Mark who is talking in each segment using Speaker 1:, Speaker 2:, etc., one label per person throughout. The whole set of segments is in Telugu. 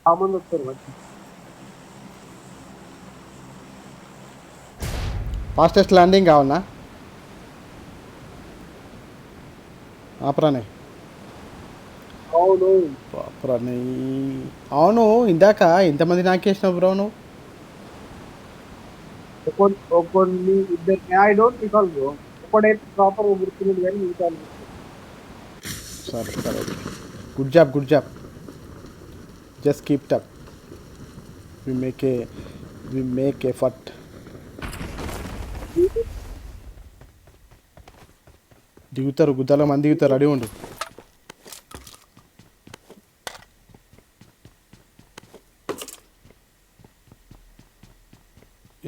Speaker 1: కామన్ వస్తారు వచ్చి.
Speaker 2: ఫాస్టెస్ట్ ల్యాండింగ్ కావాలన్నా ప్రణయ్?
Speaker 1: అవును.
Speaker 2: ప్రణయ్ అవును, ఇందాక ఎంతమంది నాకేసినావు బ్రో నువ్వు?
Speaker 1: కొన్ని ఇద్దరు ఐ డోంట్ రికాల్ బ్రో. ఒకడైతే ప్రాపర్ గుర్తులేదు కానీ మిగతా వాళ్ళు గుర్తు.
Speaker 2: సరే సరే, good job good job, just keep up, we make effort. దిగుతారు, గుద్దల మంది దిగుతారు, రెడీ ఉండు.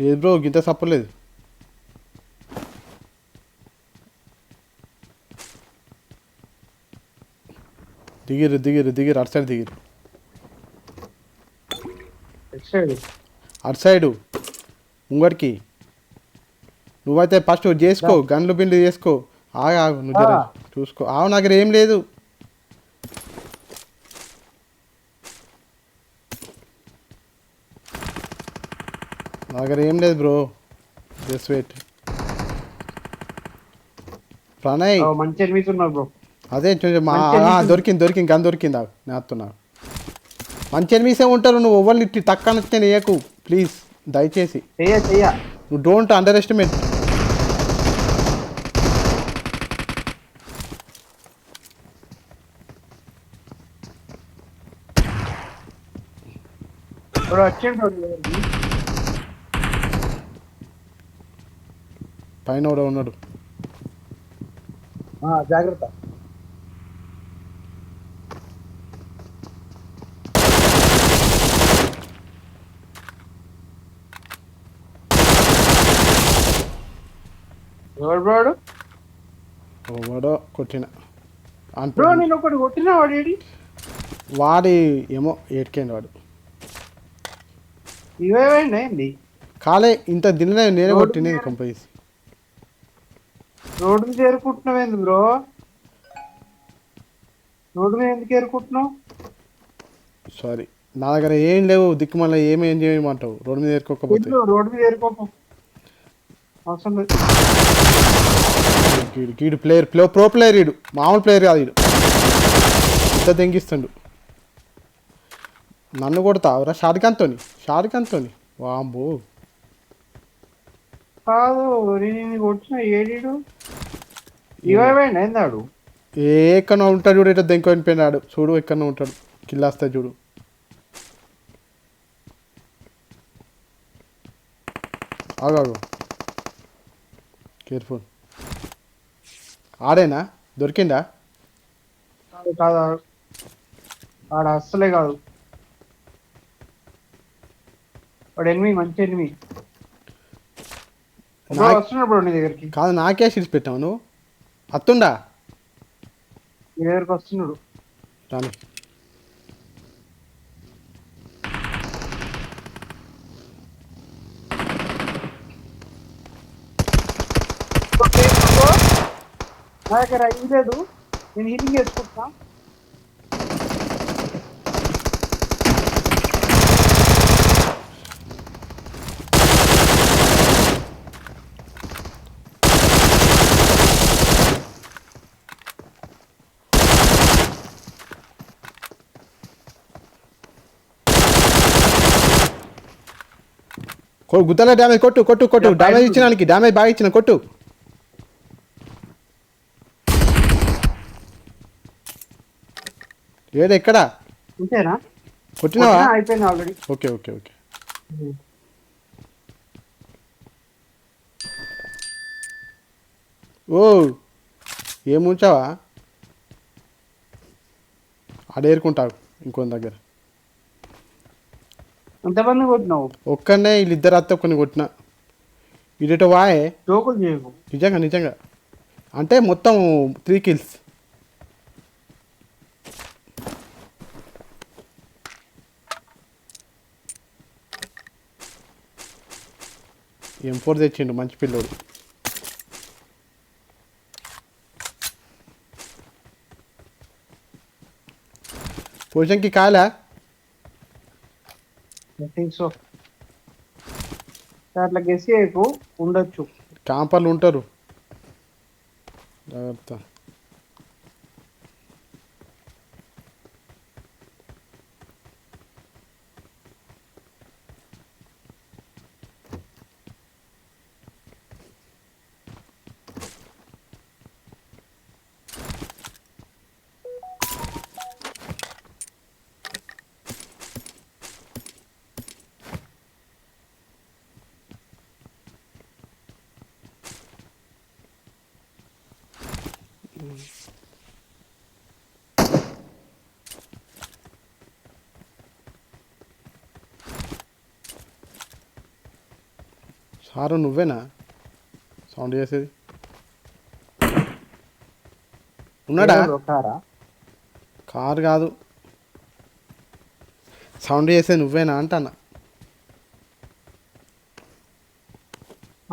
Speaker 2: ఏది బ్రో గింత సప్పలేదు? దిగిరు అటు సైడ్ దిగిరు, అటు సైడు ముంగడికి. నువ్వైతే ఫస్ట్ చేసుకో, గన్లు బిండ్లు చేసుకో. ఆగు నువ్వు జర చూసుకో. నా దగ్గర ఏం లేదు. నా దగ్గర ఏం లేదు బ్రో, జస్ట్ వెయిట్. ప్రణయ్
Speaker 1: మంచి ఎనిమిది ఉన్నారు బ్రో.
Speaker 2: అదే దొరికింది గన్ దొరికింది. నేస్తున్నా. మంచి ఎనిమిసే ఉంటారు, నువ్వు ఎవరిని తక్కువ నచ్చిన వేయకు ప్లీజ్, దయచేసి. నువ్వు డోంట్ అండర్ ఎస్టిమేట్. పైన కూడా ఉన్నాడు,
Speaker 1: జాగ్రత్త.
Speaker 2: వాడో కొట్టిన
Speaker 1: బ్రో నేను ఒకటి కొట్టినా
Speaker 2: వాడి ఏమో ఏడ్కేండి వాడు.
Speaker 1: ఇవేండి
Speaker 2: కాలే ఇంత దిన నేనే కొట్టిన కంపెనీస్.
Speaker 1: రోడ్డు మీద ఏరుకుంటున్నావు ఏంది బ్రో? రోడ్డు మీద ఎందుకు ఏరుకుంటున్నావు?
Speaker 2: సారీ, నా దగ్గర ఏం లేవు దిక్కు, మళ్ళీ ఏం చేయమంటావు? రోడ్డు మీద ఏరుకోకపోతే
Speaker 1: రోడ్డు మీద ఏరుకోకు, అవసరం లేదు.
Speaker 2: గీడు ప్లేయర్, ప్రో ప్లేయర్, ఈడు మామూలు ప్లేయర్ కాదు. ఈడు ఇంత తెంగిస్తుండు. నన్ను కొడతావురా షారుఖాన్తోని? వాంబో
Speaker 1: కాదు, నేను కొట్టిన ఏడీడు ఇవేండి ఏందాడు?
Speaker 2: ఎక్కడ ఉంటాడు చూడు, ఇట్లా దెంకొని పోయినాడు చూడు, ఎక్కడ ఉంటాడు, కిల్లాస్తా చూడు. ఆగాగు, కేర్ఫుల్. ఆడేనా దొరికిందా?
Speaker 1: కాదు, ఆడ అస్సలే కాదు. వాడు ఎనిమిది, మంచి ఎనిమిది వస్తున్నాడు నీ దగ్గరికి.
Speaker 2: కాదు, నాకే సిరిసి పెట్టావు నువ్వు. అత్తుండా
Speaker 1: నీ దగ్గరికి వస్తున్నాడు.
Speaker 2: రాని
Speaker 1: నా దగ్గర ఇది లేదు, నేను హీలింగ్ చేసుకుంటున్నా.
Speaker 2: గుద్దల డ్యామేజ్ కొట్టు. డ్యామేజ్ ఇచ్చిన దానికి, డ్యామేజ్ బాగా ఇచ్చిన, కొట్టు. ఏడు ఎక్కడా
Speaker 1: అంతేనా?
Speaker 2: కొట్టినావా?
Speaker 1: అయిపోయింది ఆల్రెడీ.
Speaker 2: ఓకే. ఓ ఏముంచావా? ఆడేరుకుంటావు ఇంకొన్ని దగ్గర.
Speaker 1: ఎంతమంది కొట్టినావు?
Speaker 2: ఒక్కనే, వీళ్ళిద్దరు అత్త కొన్ని కొట్టిన. ఇదేటో వాయే
Speaker 1: జోకులు చేయకు.
Speaker 2: నిజంగా అంటే మొత్తం 3 kills. M4 తెచ్చిండు మంచి పిల్లోడు. పొజిషన్కి కాయలా?
Speaker 1: I think so. అట్లా గెస్ చేయకు, ఉండొచ్చు.
Speaker 2: క్యాంపర్లు ఉంటారు, జాగ్రత్త. సారు నువ్వేనా సౌండ్ చేసేది? ఉన్నాడా?
Speaker 1: కారా?
Speaker 2: కారు కాదు, సౌండ్ చేసేది నువ్వేనా అంటానా.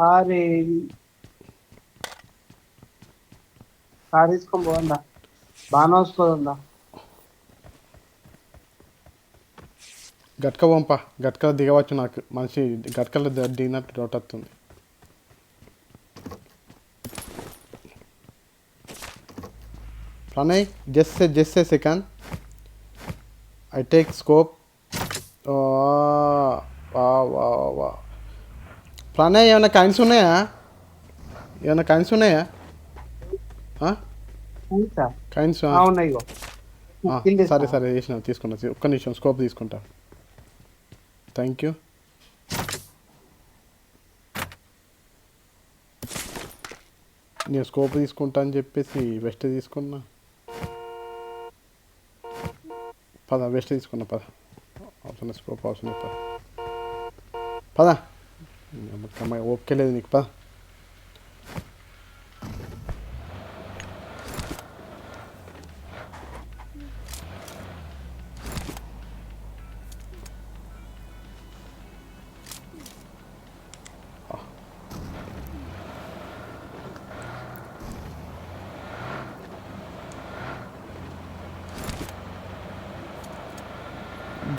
Speaker 1: కారు కారు తీసుకొని పోందా, బాగా వస్తుందా?
Speaker 2: గట్క పంప, గట్కలో దిగవచ్చు. నాకు మనిషి గట్కలో దిగినట్టు డౌట్ వస్తుంది. Pranay just a second, I take scope. వా ప్రణయ్ ఏమైనా కాయిన్స్ ఉన్నాయా? ఏమైనా కాయిన్స్ ఉన్నాయా? కాయిన్స్
Speaker 1: ఉన్నాయి.
Speaker 2: సరే సరే చేసిన, తీసుకున్నా. ఒక్క నిమిషం స్కోప్ తీసుకుంటా. Thank you. నేను స్కోప్ తీసుకుంటా అని చెప్పేసి వెస్ట్ తీసుకున్నా. పద వెస్ట్ తీసుకున్నా, పద. అవసరం స్కోప్ అవసరం లేదు, పద. ఓకే లేదు నీకు, పద.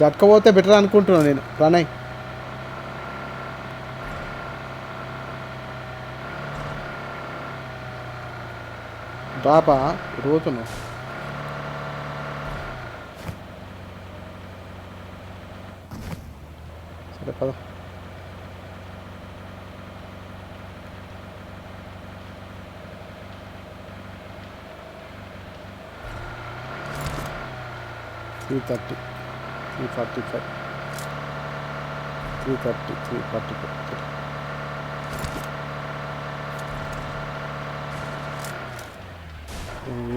Speaker 2: గట్కపోతే బెటర్ అనుకుంటున్నాను నేను, ప్రణయ్. డ్రాపా పోతున్నావు? సరే పద. $330, $345, $330, $345.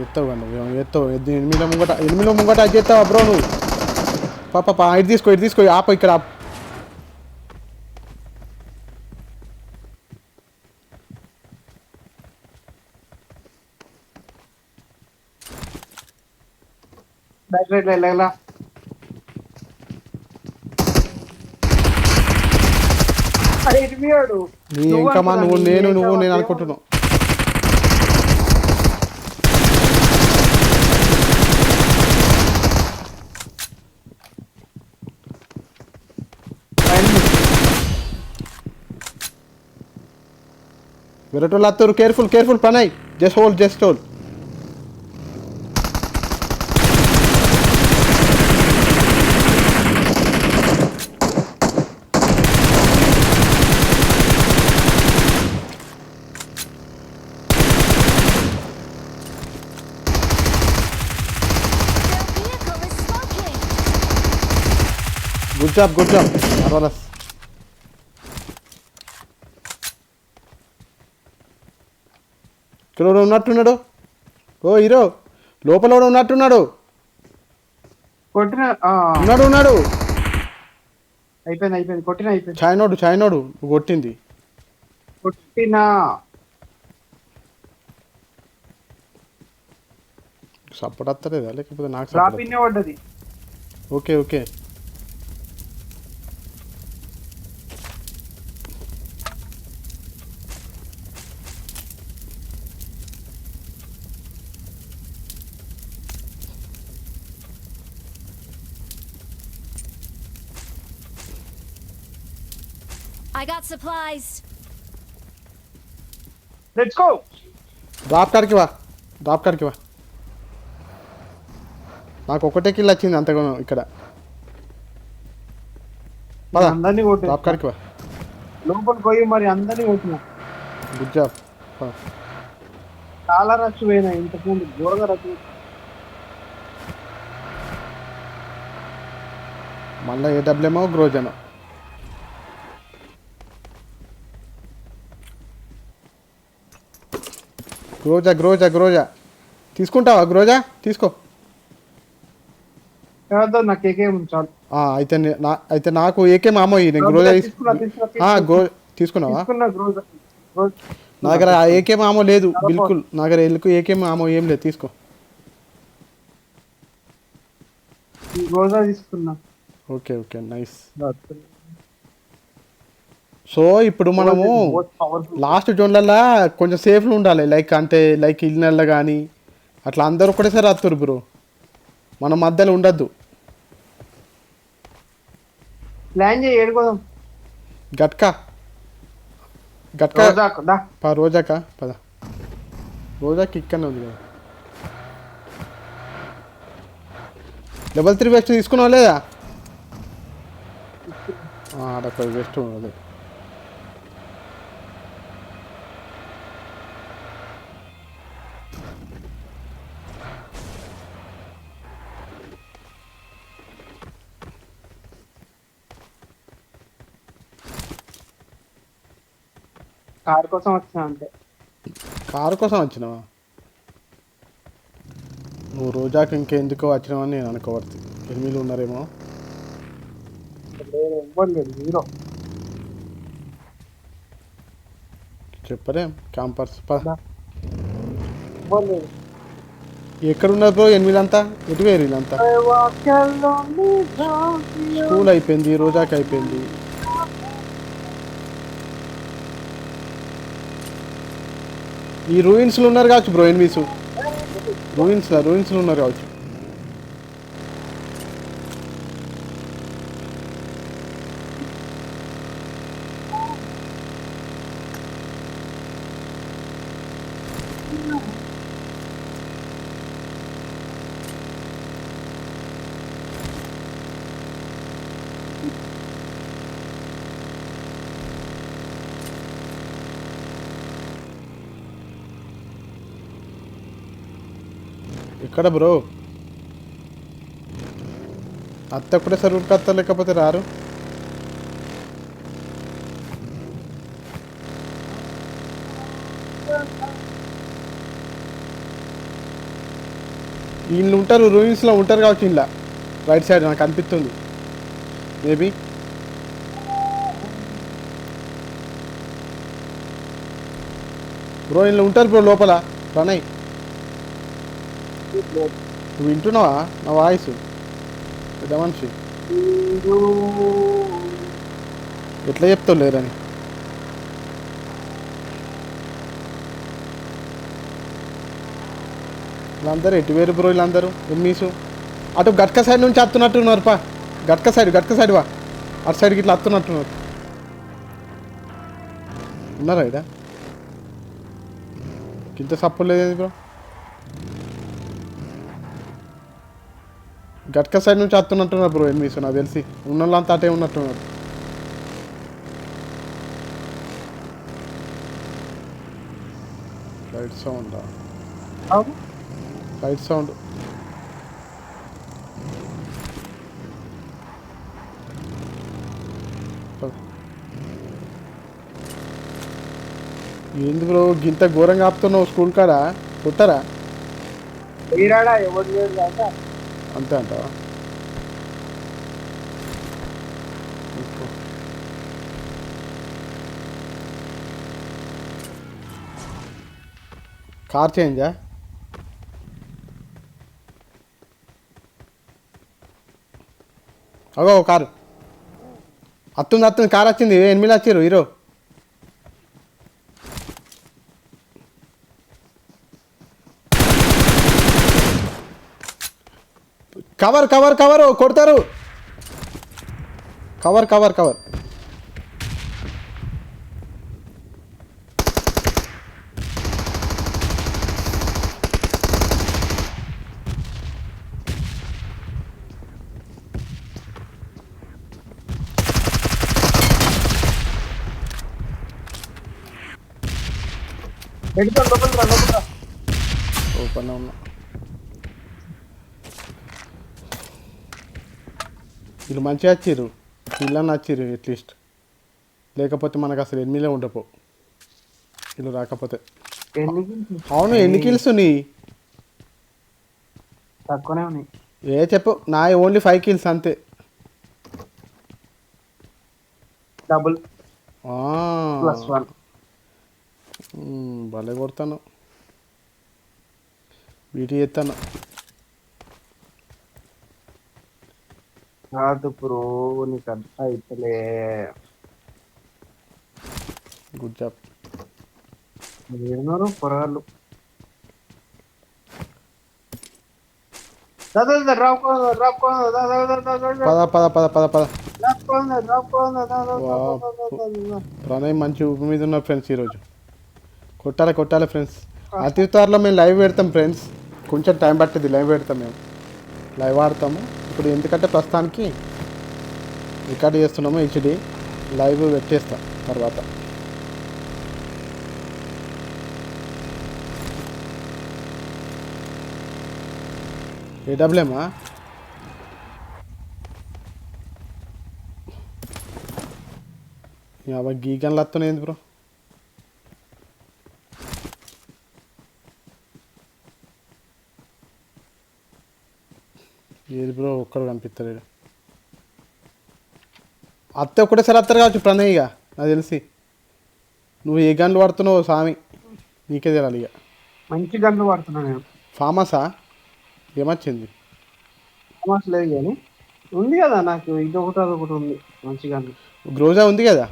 Speaker 2: ఎత్తావు కానీ నువ్వు, ఎత్తావు. ఎనిమిదిలో ముంగట అది చేస్తావా బ్రో నువ్వు? పాప ఇటు తీసుకో ఆప ఇక్కడ. నీ ఇంకా నువ్వు నేను అనుకుంటున్నావు. వేరేటోళ్ళు వస్తారు, careful Pranay. Just hold. Good job marvellous. ఇక్కడ ఉన్నట్టున్నాడు. ఓ హీరో లోపల ఉన్నట్టున్నాడు. ఉన్నాడు.
Speaker 1: అయిపోయింది. కొట్టిన
Speaker 2: చాయినోడు నువ్వు కొట్టింది. సపోర్ట్ వస్తలేదా లేకపోతే నాకు
Speaker 1: పడ్డది?
Speaker 2: Okay.
Speaker 3: I got supplies.
Speaker 1: Let's go.
Speaker 2: Drop కాడికి వా, డ్రాప్ కాడికి వా. నాకు ఒకటే కిల్ వచ్చింది అంతగా ఇక్కడ. పద
Speaker 1: అందరినీ
Speaker 2: డ్రాప్
Speaker 1: కొట్టు.
Speaker 2: కాడికి వా.
Speaker 1: లోపలికి పోయి మరి అందరినీ కొట్టినా.
Speaker 2: Good job.
Speaker 1: చాలా రష్ పోయినా ఇంతకుముందు ఘోరంగా రష్.
Speaker 2: మళ్ళీ ఏడబ్ల్యూమో గ్రోజనో. గ్రోజా గ్రోజా గ్రోజా తీసుకుంటావా? గ్రోజా తీసుకో.
Speaker 1: ఏదో నాకు ఏకేం చాలు.
Speaker 2: అయితే నాకు ఏకే మామో నేను గ్రోజా గ్రో తీసుకున్నావా? నా దగ్గర ఏకే మామో లేదు బిల్కుల్. నా దగ్గర ఏకే మామో ఏం లేదు. తీసుకో.
Speaker 1: రోజా తీసుకున్నా.
Speaker 2: Okay okay nice. సో ఇప్పుడు మనము లాస్ట్ జోన్లలో కొంచెం సేఫ్లో ఉండాలి. లైక్ ఇళ్ళల్లో కానీ అట్లా అందరూ ఒకటేసారి వస్తారు బ్రో. మనం మధ్యలో ఉండద్దు.
Speaker 1: ప్లాన్ చేయి. ఏడుకోదాం.
Speaker 2: గట్కా రోజాకా పద. రోజాకి ఇక్కడనే ఉంది కదా. లెవెల్ 3 వెస్ట్ తీసుకున్నావా లేదా? అక్కడ వెస్ట్ ఉన్నది.
Speaker 1: కార్ కోసం వచ్చినా అంతే.
Speaker 2: కారు కోసం వచ్చినావా? నువ్వు రోజాకి ఇంకెందుకో వచ్చినావని నేను అనుకోవచ్చు. ఎనిమిది ఉన్నారేమో.
Speaker 1: హీరో
Speaker 2: చెప్పలేం. క్యాంపర్స్ ఎక్కడున్నారు బ్రో? 8 అంతా ఎటు వేరు వీళ్ళంతా? స్కూల్ అయిపోయింది, రోజాకి అయిపోయింది. ఈ రూయిన్స్లో ఉన్నారు కావచ్చు బ్రో. ఎనిమిస్ రూయిన్స్లో ఉన్నారు కావచ్చు. ఎక్కడ బ్రో? అత్త ఒకటే సరుకు అత్త లేకపోతే రారు. వీళ్ళు ఉంటారు రూయిన్స్లో ఉంటారు కావచ్చు. ఇలా రైట్ సైడ్ నాకు అనిపిస్తుంది మేబీ. బ్రో వీళ్ళు ఉంటారు బ్రో లోపల. ప్రణయ్ నువ్వు వింటున్నావా నా వాయిస్? పెద్ద మనిషి ఎట్లా చెప్తావు లేరని. వీళ్ళందరూ ఎటు వేరు బ్రో? వీళ్ళందరూ ఎమ్మీసు అటు గట్క సైడ్ నుంచి వస్తున్నట్టున్నారు. గట్క సైడ్ వా. అటు సైడ్కి ఇట్లా వస్తున్నట్టున్నారు. ఉన్నారా ఇడా? ఇంత సపోర్ట్ లేదేంది బ్రో? గట్క సైడ్ నుంచి వస్తున్నట్టున్నారు బ్రో ఎనిమిస్. నాకు తెలిసి ఉన్న వాళ్ళంతా అటే ఉన్నట్టున్నారు. లైట్ సౌండ్ ఏంది బ్రో గింత ఘోరంగా ఆపుతున్నావు? స్కూల్ కాడా కొట్టరా? అంతే అంటావా? కార్ చేంజా? అగో కారు వస్తుంది. కార్ వచ్చింది. 8 వచ్చారు హీరో. కవర్ కొడతారు. కవర్
Speaker 1: పెట్టుకో లోపలికి రా లోపలికి రా.
Speaker 2: ఓపెన్ ఉన్నా. వీళ్ళు మంచిగా వచ్చిర్రు, వీళ్ళని వచ్చిర్రు అట్లీస్ట్. లేకపోతే మనకు అసలు ఎనిమిదిలో ఉండపో వీళ్ళు రాకపోతే.
Speaker 1: ఎన్ని kills?
Speaker 2: అవును, ఎన్ని కిల్స్ నీ?
Speaker 1: తక్కువనే ఉన్నాయి.
Speaker 2: ఏ చెప్పు, నా ఓన్లీ 5 kills అంతే.
Speaker 1: డబుల్
Speaker 2: ఆ,
Speaker 1: +1.
Speaker 2: భలే కొడతాను, వీటి చేస్తాను.
Speaker 1: కాదు బ్రో, నీకు అర్థం అయితలే.
Speaker 2: Good job.
Speaker 1: ఏమన్నారు పొరగాళ్ళు. దాదా డ్రాప్ డ్రాప్
Speaker 2: పద పద పద పద పద.
Speaker 1: డ్రాప్
Speaker 2: ప్రణయ్ మంచి ఊపి మీద ఉన్నారు ఫ్రెండ్స్ ఈరోజు. కొట్టాలి కొట్టాలి ఫ్రెండ్స్. అతి త్వరలో మేము లైవ్ పెడతాం ఫ్రెండ్స్, కొంచెం టైం పట్టింది లైవ్ పెడతాం, మేము లైవ్ ఆడతాము ఇప్పుడు. ఎందుకంటే ప్రస్తుతానికి రికార్డ్ చేస్తున్నాము హెచ్డి, లైవ్ పెట్టేస్తాం తర్వాత. ఏడబ్ల్యూమా గీగన్లు వస్తున్నాయి బ్రో. ఏది బ్రో, ఒక్కడు కనిపిస్తలేడు. అత్తే ఒకటేసారి వస్తారు కావచ్చు ప్రణయ్గా, నాకు తెలిసి. నువ్వు ఏ గన్లు వాడుతున్నావు స్వామి, నీకే తెలియాలి ఇక.
Speaker 1: మంచి గన్ను వాడుతున్నా నేను.
Speaker 2: ఫామసా ఏమొచ్చింది?
Speaker 1: ఫామస్ లేదు కానీ ఉంది కదా నాకు, ఇదొకటి అదొకటి ఉంది మంచి గన్ను.
Speaker 2: గ్రోజా ఉంది కదా.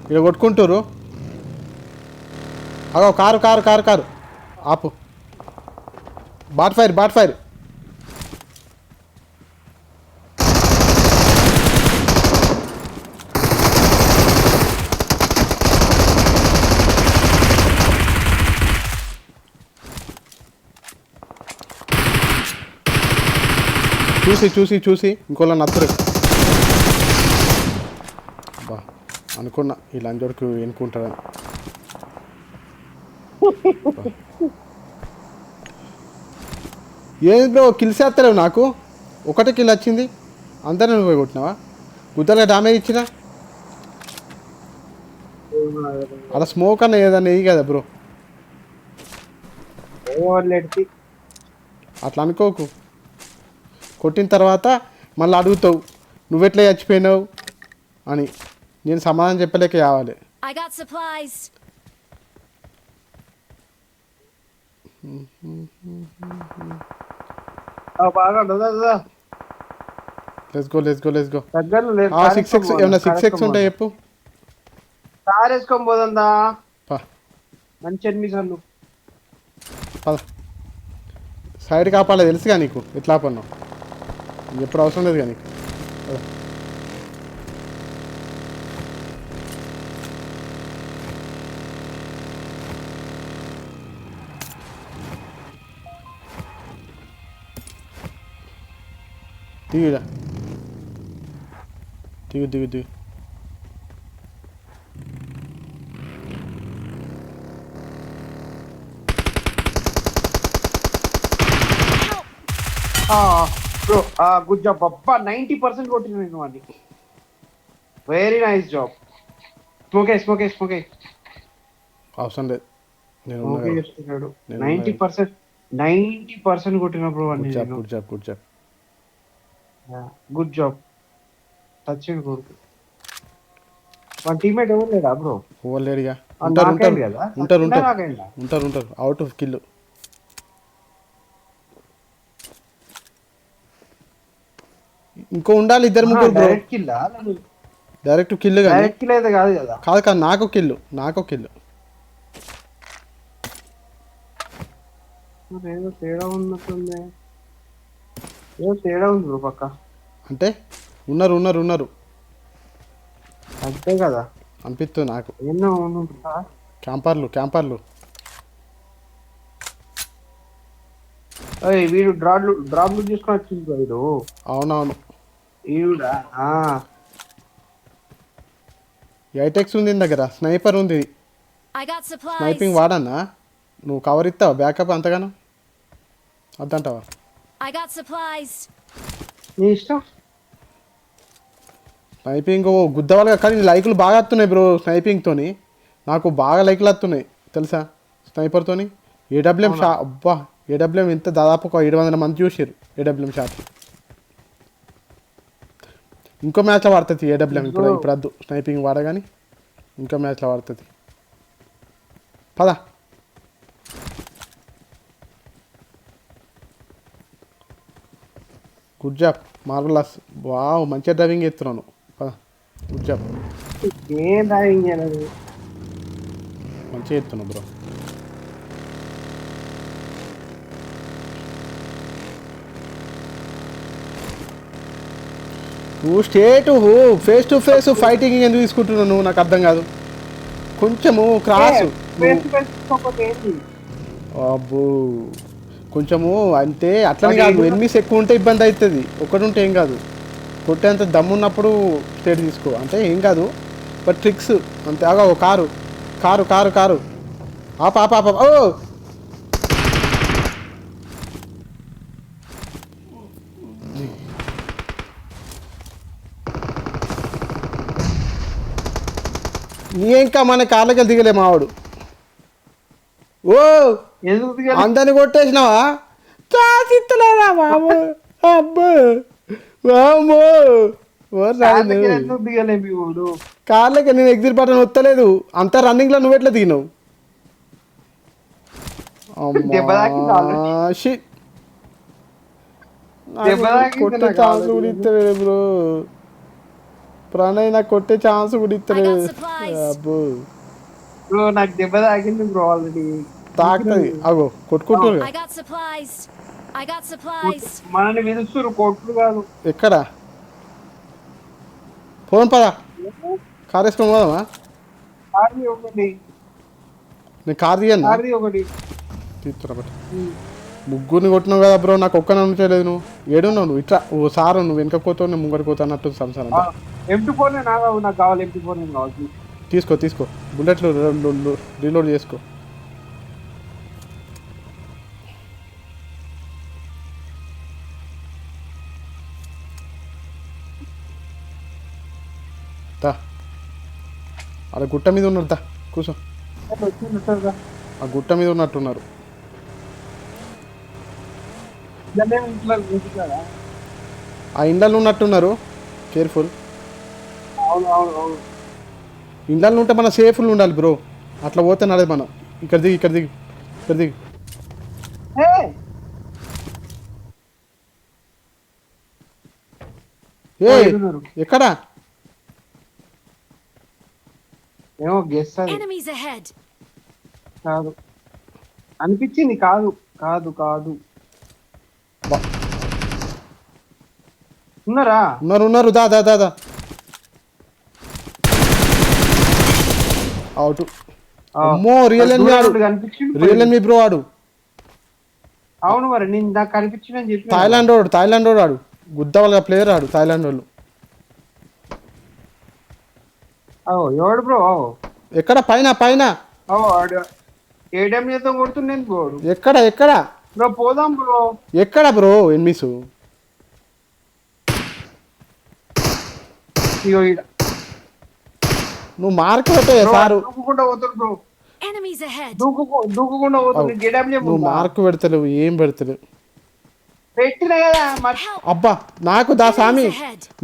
Speaker 2: ఇక్కడ కొట్టుకుంటారు. అగో కారు కారు కారు కారు ఆపు. Bot fire bot fire. చూసి చూసి చూసి ఇంకోళ్ళ నచ్చరు. బా అనుకున్నా ఈ లంజోడికి ఎన్నుకుంటాడని. ఏది బ్రో కిల్స్ వేస్తలేవు నాకు, ఒకటే కిల్ వచ్చింది, అందరూ నువ్వు పోయి కొట్టినావా? గుద్దలుగా డామేజ్ ఇచ్చినా అలా స్మోక్ అన్న ఏదన్నా వేయి కదా బ్రో. అట్లా అనుకోకు, కొట్టిన తర్వాత మళ్ళీ అడుగుతావు నువ్వెట్లా చచ్చిపోయినావు అని. నేను సమాధానం చెప్పలేక కావాలి. Let's go let's go let's go. 6x ఏమన్నా 6x ఉంటే చెప్పు.
Speaker 1: కార్ వేసుకొని పోదా మంచి ఎనిమిది
Speaker 2: సైడ్ కాపాడలేదు తెలుసుగా నీకు, ఎట్లా ఆపన్నావు ఎప్పుడు అవసరం లేదు కానీ. దిగురా దిగు దిగు దిగు.
Speaker 1: బ్రో గుడ్ జాబ్ అబ్బా, 90% కొట్టిన నేను వాడిని. Very nice job. స్మోకే స్మోకే స్మోకే
Speaker 2: అవసరం లేదు, నేను
Speaker 1: 90% కొట్టిన బ్రో వాడిని.
Speaker 2: Good job good job good job
Speaker 1: good job. Touch కొడుకు మన టీమ్మేట్ ఎవరు లేడా బ్రో?
Speaker 2: ఎవరు లేడుగా. ఉంటారు ఉంటారు ఉంటారు ఉంటారు ఉంటారు ఉంటారు అవుట్ ఆఫ్ కిల్. ఇంకో ఉండాలి ఇద్దరు ముగ్గురు బ్రో. డైరెక్ట్ కిల్
Speaker 1: అయితే కాదు కదా.
Speaker 2: కాదు కాదు, నాకు కిల్లు నాకు కిల్లు.
Speaker 1: ఏదో తేడా ఉన్నట్టుంది, ఏదో తేడా ఉంది బ్రో పక్క.
Speaker 2: అంటే ఉన్నారు ఉన్నారు ఉన్నారు
Speaker 1: అంతే కదా
Speaker 2: అనిపిస్తుంది నాకు.
Speaker 1: ఎన్నో ఉంటుందా
Speaker 2: క్యాంపర్లు
Speaker 1: వీడు డ్రాప్లు తీసుకొని వచ్చింది వీడు
Speaker 2: అవునవును.
Speaker 1: ఈవిడా
Speaker 2: ఐటెక్స్ ఉంది దగ్గర, స్నైపర్ ఉంది.
Speaker 3: I got supplies.
Speaker 2: స్నైపింగ్ వాడన్నా? నువ్వు కవర్ ఇస్తావా బ్యాకప్ అంతగానో? వద్దంటావా?
Speaker 3: I got supplies.
Speaker 1: నీ ఇష్టం.
Speaker 2: స్నైపింగ్ గుద్దవాళ్ళగా, కానీ లైకులు బాగా వస్తున్నాయి బ్రో స్నైపింగ్తోని. నాకు బాగా లైకులు వస్తున్నాయి తెలుసా స్నైపర్తోని. ఏడబ్ల్యూఎం షా అబ్బా, ఏడబ్ల్యూఎం ఎంత దాదాపు ఒక 700 మంది చూసారు ఏడబ్ల్యూఎం షాట్. ఇంకో మ్యాచ్లో వాడుతుంది ఏడబ్ల్యూఎం. ఇప్పుడు వద్దు స్నైపింగ్ వాడగాని, ఇంకో మ్యాచ్లో వాడుతుంది. పద. Good job, marvellous. వావ్, మంచిగా డ్రైవింగ్ చేస్తున్నాను. పద, గుడ్ జాబ్.
Speaker 1: ఏం డ్రైవింగ్ చేయలేదు.
Speaker 2: మంచిగా చేస్తున్నావు బ్రో. నువ్వు state face to face fighting ఎందుకు తీసుకుంటున్నావు నువ్వు? నాకు అర్థం కాదు. కొంచెము క్రాస్. అబ్బో, కొంచెము అంటే అట్లని కాదు, ఎనిమిస్ ఎక్కువ ఉంటే ఇబ్బంది అవుతుంది. ఒకటి ఉంటే ఏం కాదు. కొట్టేంత దమ్మున్నప్పుడు స్టేట్ తీసుకో, అంటే ఏం కాదు. బట్ ట్రిక్స్ అంతే. ఆగా ఓ కారు కారు కారు కారు ఆప ఆప ఆప. ఓ నీ ఇంకా మన కార్లకి దిగలే మావాడు. ఓ అందరిని కొట్టేసినావా? చాచిత్తలేదా బాబు? అబ్బో వామ్మో, కార్లకి నేను ఎగ్జిట్ బటన్ వస్తలేదు. అంతా రన్నింగ్లో నువ్వు ఎట్లా దిగినావు? కొట్టే ఛాన్స్ కూడా ఇస్తలేదు బ్రో. ప్రణయ్ నాకు కొట్టే ఛాన్స్ కూడా ఇస్తలేదు. అబ్బో
Speaker 1: నాకు దెబ్బ తాకింది బ్రో ఆల్రెడీ.
Speaker 2: తాకుతుంది. అగో కొట్టుకుంటారు.
Speaker 1: మనల్ని విదుస్తురు, కొట్లు కాదు.
Speaker 2: ఎక్కడ? ఫోన్ పదా, కార్ వేసుకొని పోదామా?
Speaker 1: ఒకటి
Speaker 2: నేను కార్ తీయను.
Speaker 1: ఒకటి
Speaker 2: తీస్తున్నా బట్ ముగ్గురిని కొట్టినావు కదా బ్రో, నాకు ఒక్కనే ఉంచలేదు. నువ్వు ఏడున్నావు? నువ్వు ఇట్లా ఓ సారు నువ్వు వెనకపోతావు, నేను ముంగడికి పోతా అన్నట్టు సంసారం.
Speaker 1: M24 నాకు కావాలి. M24 కావాలి.
Speaker 2: తీసుకో బుల్లెట్లు రీలోడ్ చేసుకో. దా, అక్కడ గుట్ట మీద ఉన్నారు. దా కూర్చో. ఆ గుట్ట మీద ఉన్నట్టున్నారు. ఆ ఇండ్లలో ఉన్నట్టున్నారు. కేర్ఫుల్. ఇండ్లలో ఉంటే మనం సేఫ్లు ఉండాలి బ్రో. అట్లా పోతే నడదు మనం. ఇక్కడ దిగి. ఏ ఎక్కడా?
Speaker 1: ఏమో గెస్ కాదు అనిపించింది. కాదు.
Speaker 2: ఉన్నారు. దా అవుట్. అమ్మో, రియల్ ఎన్మీ బ్రో ఆడు.
Speaker 1: అవును మరి, నేను నాకు కనిపించిందని చెప్పి.
Speaker 2: థాయిలాండ్ వాడు ఆడు. గుద్దవాళ్ళ ప్లేయర్ ఆడు, థాయిలాండ్ వాళ్ళు.
Speaker 1: ఎవడు బ్రో?
Speaker 2: ఎక్కడ? పైన.
Speaker 1: ఏడెంతో కొడుతున్నాను బ్రో.
Speaker 2: ఎక్కడ
Speaker 1: బ్రో? పోదాం బ్రో.
Speaker 2: ఎక్కడ బ్రో ఎన్మిస్? నువ్వు మార్క్ పెట్టే సారు. నువ్వు మార్క్ పెడతలేవు, ఏం పెడతలేవు. అబ్బా నాకు దా సామి,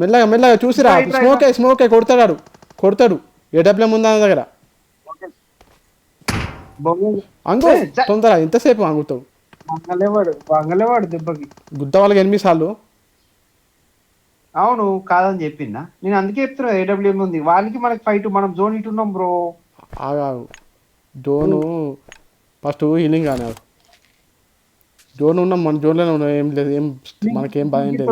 Speaker 2: మెల్లగా చూసిరా. స్మోకే కొడతాడు. ఏడబ్ల్యూఎం ఉందా దగ్గర? అంగు తొందర, ఎంతసేపు అంగుతావు?
Speaker 1: దెబ్బకి
Speaker 2: గుద్ద వాళ్ళకి 8 సార్లు.
Speaker 1: అవును కాదని చెప్పిందా? నేను అందుకే చెప్తున్నా ఏడబ్ల్యూఎం ఉంది. వాళ్ళకి మనకి ఫైట్, మనం జోన్ ఇటున్నాం బ్రో.
Speaker 2: ఆగాగు, జోను ఫస్ట్ హీలింగ్ కానీ జోన్ ఉన్నాం, మన జోన్లోనే ఉన్నాం. ఏం లేదు, మనకేం భయం లేదు.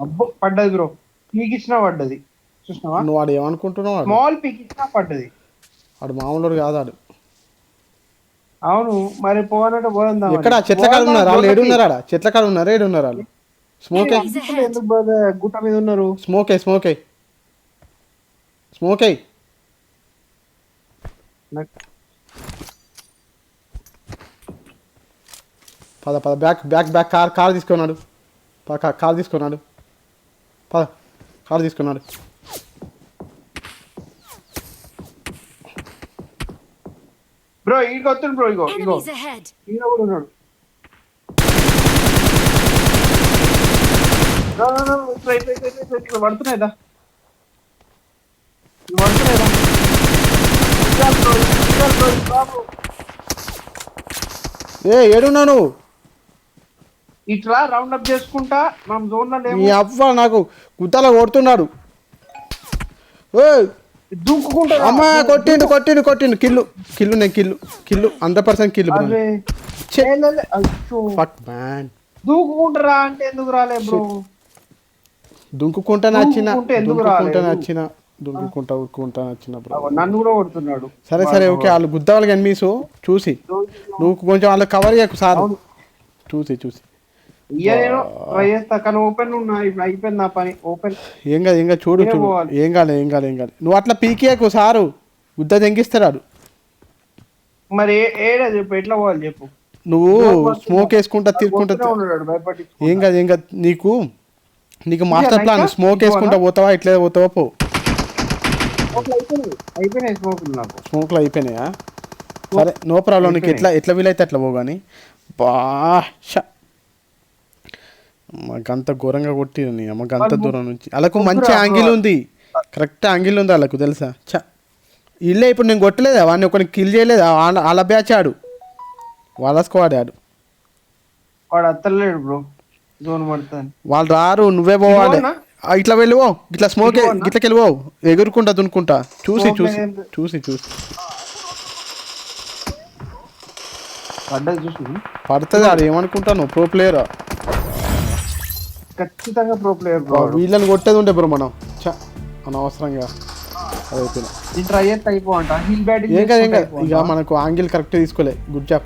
Speaker 1: అబ్బో పడ్డది బ్రో, పీక్ ఇచ్చినా పడ్డది చూసినావా?
Speaker 2: నువ్వు వాడు ఏమనుకుంటున్నావు వాడు
Speaker 1: స్మాల్ పీక్ ఇచ్చినా పడ్డది.
Speaker 2: వాడు మామూలు కాదు వాడు.
Speaker 1: అవును మరి పోవాలంటే పోదాం.
Speaker 2: ఎక్కడ చెట్ల కాడ ఉన్నారు వాళ్ళు? ఏడున్నారు ఆడ చెట్ల కాడ ఉన్నారు, ఏడున్నారు వాళ్ళు? స్మోకే
Speaker 3: Enemies ahead.
Speaker 1: ఎందుకు brother? గుట్ట మీద ఉన్నారు.
Speaker 2: స్మోకే స్మోకే స్మోకే పద పద బ్యాక్ బ్యాక్ బ్యాక్ కార్ తీసుకున్నాడు. కార్ తీసుకున్నాడు. పద కార్ తీసుకున్నాడు.
Speaker 1: బ్రో ఈడికి వస్తుంది బ్రో, ఇగో ఇగో
Speaker 3: Enemies ahead.
Speaker 1: ఈయన కూడా ఉన్నాడు. ఇట్లా పడుతున్నాయిదా, పడుతున్నాయిదా?
Speaker 2: ఏడున్నావు నువ్వు?
Speaker 1: ఇట్లా రౌండ్ అప్ చేసుకుంటా మనం జోన్ లో
Speaker 2: నీ
Speaker 1: లేము.
Speaker 2: అవ్వ నాకు గుత్తలో కొడుతున్నాడు. ఏయ్
Speaker 1: దూకుకుంటా.
Speaker 2: అమ్మా కొట్టిండు కొట్టిండు కొట్టిండు. కిల్లు నేను కిల్లు 100% కిల్లు.
Speaker 1: అరే
Speaker 2: ఛే.
Speaker 1: అయ్యో.
Speaker 2: Fuck man.
Speaker 1: దూకుకుంటారా అంటే ఎందుకు రాలే బ్రో?
Speaker 2: దుంకుకుంటా నచ్చిన
Speaker 1: దుంకుకుంటే ఎందుకు రాలేదు?
Speaker 2: దుంకుకుంటా నచ్చిన బ్రో.
Speaker 1: నన్ను కూడా కొడుతున్నాడు.
Speaker 2: సరే ఓకే, వాళ్ళు గుద్దవాళ్ళకి ఎన్మీసు చూసి నువ్వు కొంచెం వాళ్ళు కవర్ చేయకు సార్. చూసి
Speaker 1: ఇయ్యలేను, ట్రై చేస్తా కానీ ఓపెన్ ఉన్నా. ఇప్పుడు అయిపోయింది నా పని. ఓపెన్
Speaker 2: ఏం కాదు చూడు
Speaker 1: పోవాలి.
Speaker 2: ఏం కాదు. నువ్వు అట్లా పీకేయకు సారు, గుద్ద తెంగిస్తాడు.
Speaker 1: మరి ఏడా చెప్పు, ఎట్లా పోవాలి చెప్పు.
Speaker 2: నువ్వు స్మోక్ వేసుకుంటా తిరుక్కుంటా.
Speaker 1: ఉన్నాడు భయపడి.
Speaker 2: ఏం కాదు నీకు మాస్టర్ ప్లాన్. స్మోక్ వేసుకుంటా పోతావా ఇట్లా పోతావా? పో.
Speaker 1: అయిపోయినాయి స్మోకులు నాకు.
Speaker 2: స్మోక్లు అయిపోయినాయా? సరే నో ప్రాబ్లం. నీకు ఎట్లా వీలైతే అట్లా పో. కానీ గంత ఘోరంగా కొట్టి అమ్మ గంత దూరం నుంచి. వాళ్ళకు మంచి యాంగిల్ ఉంది, కరెక్ట్ యాంగిల్ ఉంది వాళ్ళకు తెలుసా? ఇల్లే ఇప్పుడు నేను కొట్టలేదా వాడిని, ఒకరిని కిల్ చేయలేదా? వాళ్ళ బ్యాచ్ ఆడు, వాళ్ళ స్క్వాడ్ ఆడు.
Speaker 1: వాడు అత్తలేడు బ్రో, జోన్ పడుతుంది.
Speaker 2: వాళ్ళు రారు, నువ్వే పోవాలి. ఇట్లా వెళ్ళిపో, ఇట్లా స్మోక్ ఇట్లకి వెళ్ళిపో, ఎగురుకుంటా దునుకుంటా. చూసి
Speaker 1: పడ్డది చూసి
Speaker 2: పడుతుంది. ఆడు ఏమనుకుంటాను ప్రో ప్లేయర్,
Speaker 1: ఖచ్చితంగా ప్రో ప్లేయర్ బ్రో.
Speaker 2: వీళ్ళని కొట్టేది ఉండే బ్రో మనం. అనవసరంగా అది అయిపోయినా.
Speaker 1: ట్రై చేస్తే అయిపోంట. హిల్ బ్యాటింగ్
Speaker 2: ఏం కాదు ఇక మనకు యాంగిల్ కరెక్ట్ తీసుకోలే. Good job.